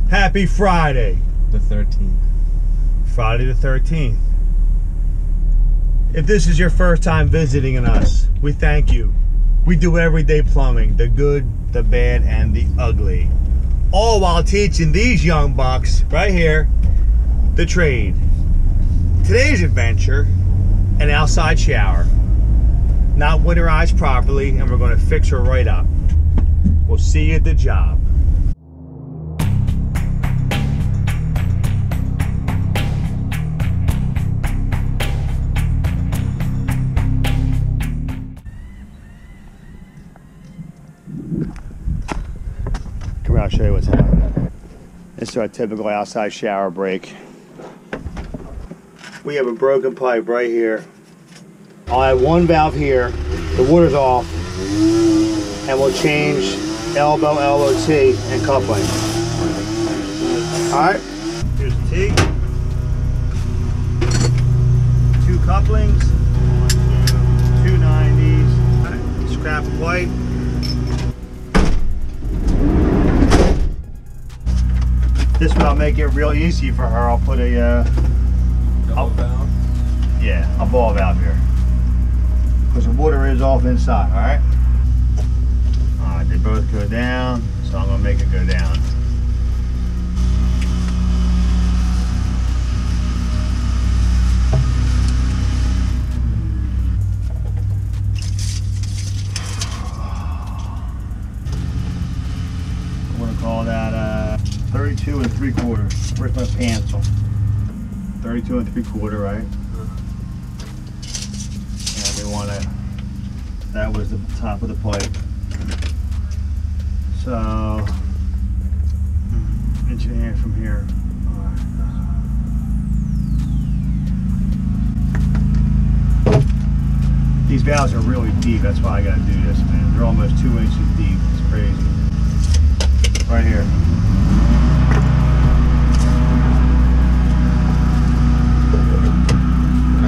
Happy Friday. The 13th. Friday the 13th. If this is your first time visiting us, we thank you. We do everyday plumbing, the good, the bad, and the ugly. All while teaching these young bucks right here the trade. Today's adventure, an outside shower. Not winterized properly, and we're going to fix her right up. We'll see you at the job. Come here, I'll show you what's happening. This is our typical outside shower break. We have a broken pipe right here. I'll add one valve here, the water's off, and we'll change elbow, LOT, and coupling. Alright, here's the T. 2 couplings, 2 90s, scrap a pipe. This will make it real easy for her. I'll put a Double valve? Yeah, a ball valve here. Because the water is off inside, alright? Alright, they both go down, so I'm going to make it go down. I'm going to call that 32 3/4. Where's my pencil? 32 3/4, right? And we want to, that was the top of the pipe. So, inch and a half from here. These valves are really deep, that's why I got to do this, man. They're almost 2 inches deep, it's crazy. Right here.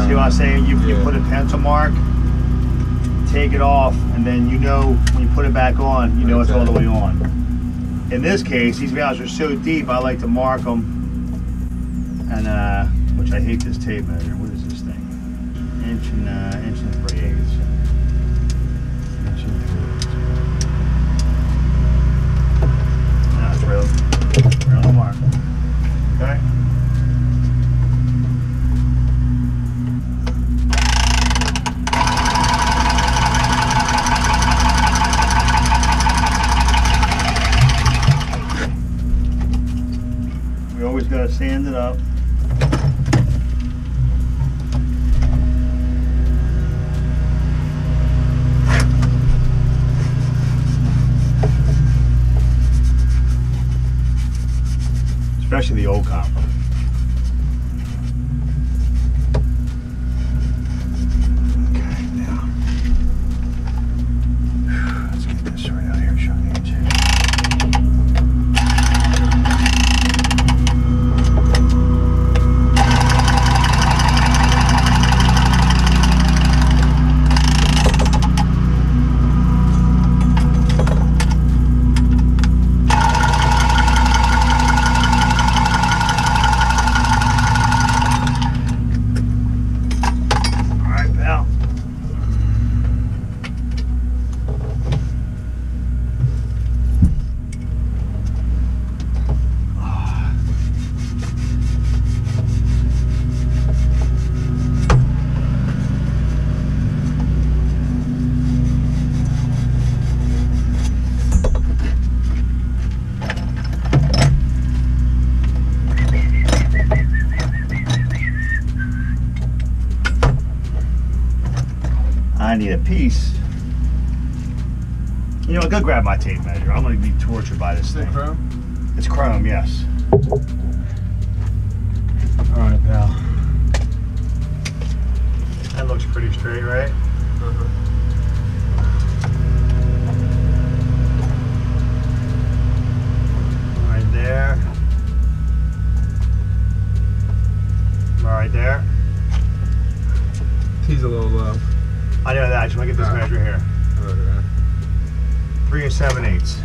See what I'm saying? You put a pencil mark, take it off, and then you know when you put it back on, you know it's all the way on. In this case, these valves are so deep, I like to mark them, and which I hate this tape measure. What is this thing? Inch and 3/8. Inch and 3/8. Now it's right on the mark. Okay. We always got to sand it up. Especially the old copper. Okay, now let's get this right out here and show you. I need a piece. You know what, go grab my tape measure. I'm going to be tortured by this thing. Chrome? It's chrome, yes. Alright, pal. That looks pretty straight, right? Right there. Right there. T's a little low. I know that. I just want to get this measure here. Okay. 3 7/8.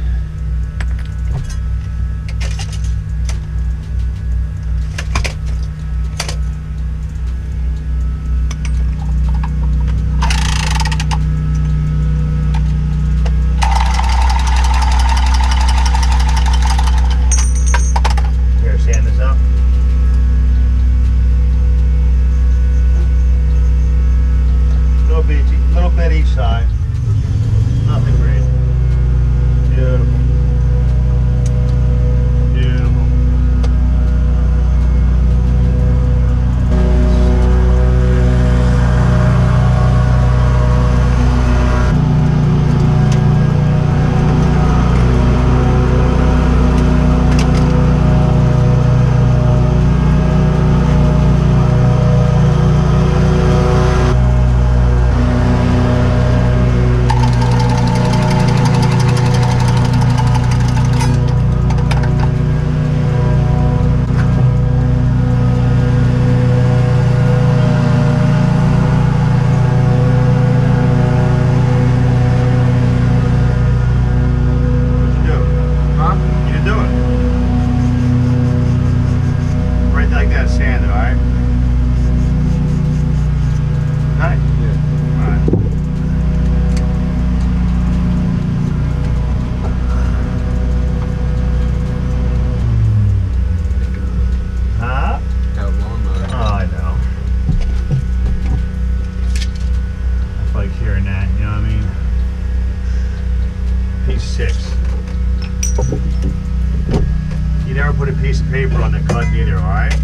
put a piece of paper on the cut either, alright?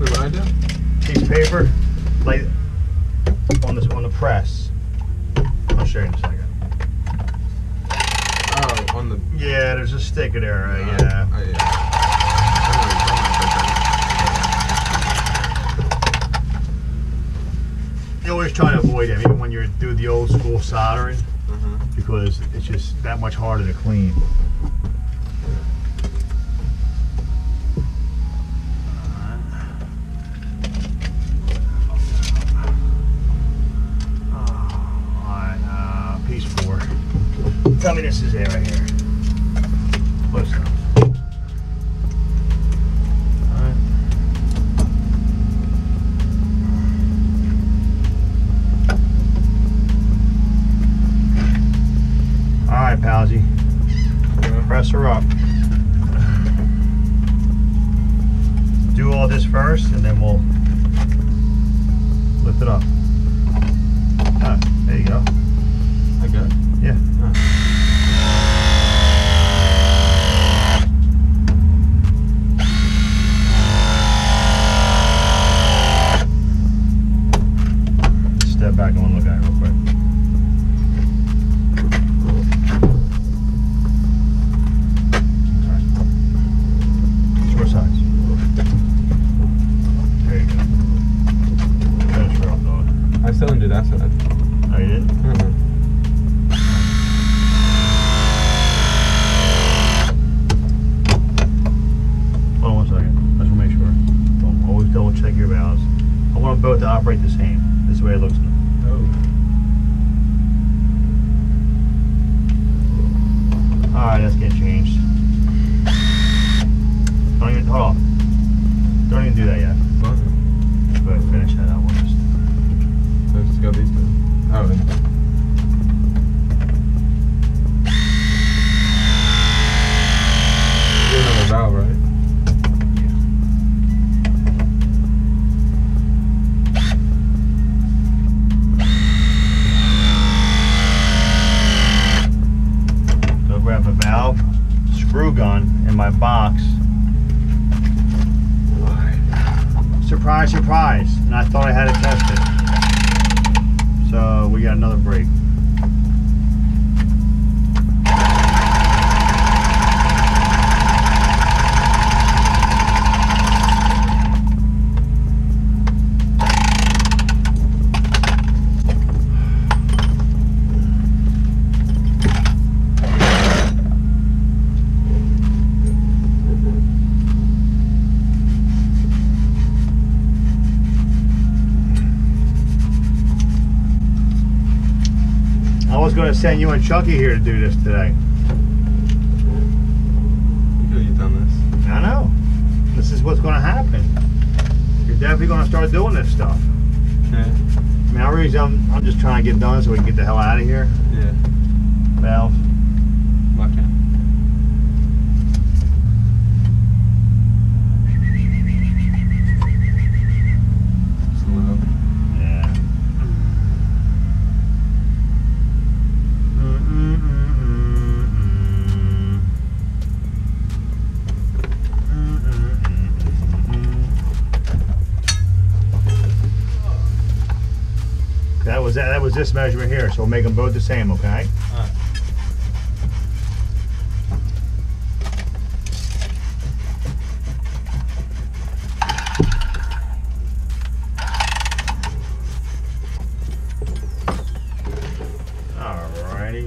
Wait, what I do? Piece of paper, like on the press. I'll show you in a second. Oh, on the... Yeah, there's a sticker there, yeah. Oh, yeah. You always try to avoid them, even when you're doing the old school soldering, because it's just that much harder to clean. Alright, piece 4. Tell me this is it right here. Close enough. Alright, Palsy. Press her up. Do all this first, and then we'll lift it up. Ah, there you go. I got it? Yeah. Step back and look at it real quick. Short size. There you go. Finish her off, dog. I still didn't do that side. Oh, you did? Hold on 1 second. I just want to make sure. Always double check your valves. I want them both to operate the same. This is the way it looks now. Alright, that's getting changed. Don't even, hold on. Don't even do that yet. Go ahead, finish that out first. I just got these two. Oh, then. You have a valve, right? Grab a valve, screw gun in my box. Surprise, surprise. And I thought I had it tested. So we got another break. I was going to send you and Chucky here to do this today. You could have done this. I know. This is what's going to happen. You're definitely going to start doing this stuff. Yeah. I mean, I really, I'm just trying to get done so we can get the hell out of here. Yeah. Valve. Lock in. Slow. Yeah. That was this measurement here, so we'll make them both the same, okay? Alright. Alrighty.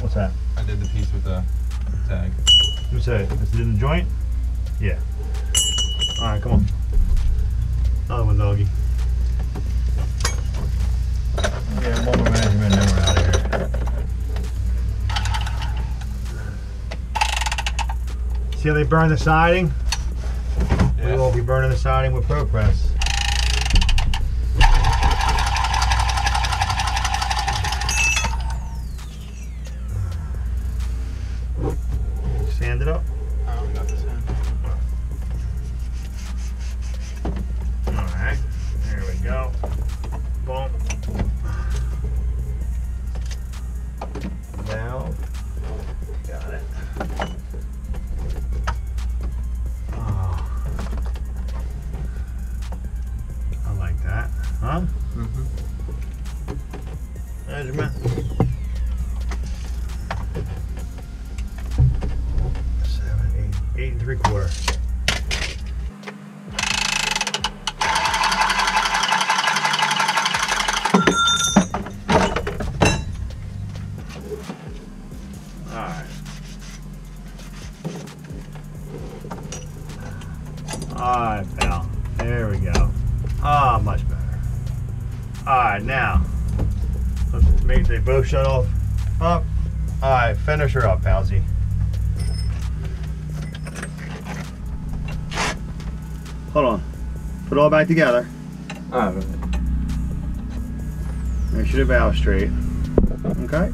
What's that? I did the piece with the tag. What's that? Is it in the joint? Yeah. Alright, come on. Another one, doggy. Yeah, one more measurement and then we're out of here. See how they burn the siding? Yeah. We will be burning the siding with ProPress. Sand it up. I only got this hand. 3/4. Alright, pal. There we go. Ah, much better. Alright, now. Let's make they both shut off. Up. Alright, finish her up, palsy. Hold on. Put it all back together. Alright. Make sure the valve's straight. Okay?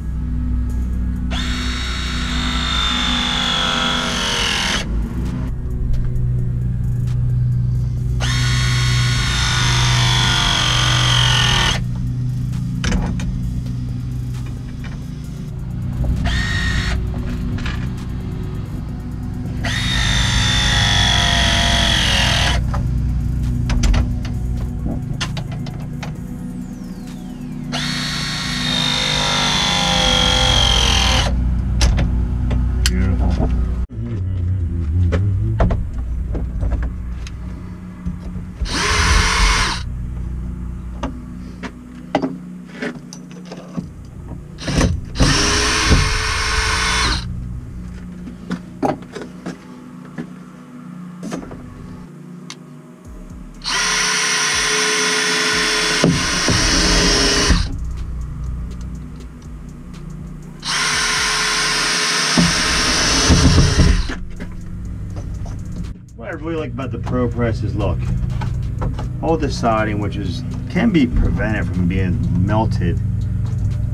What I really like about the ProPress is, look, all the siding, which can be prevented from being melted.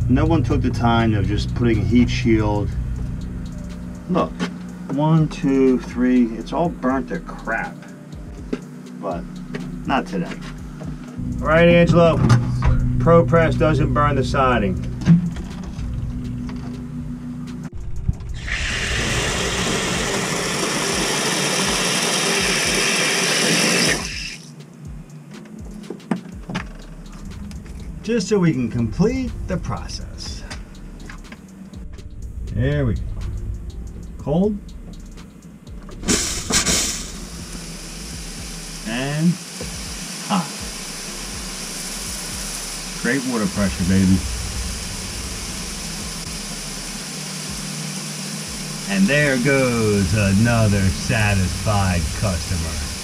No one took the time of just putting a heat shield. Look, 1, 2, 3, it's all burnt to crap. But not today. All right, Angelo, ProPress doesn't burn the siding. Just so we can complete the process. There we go. Cold. And hot. Great water pressure, baby. And there goes another satisfied customer.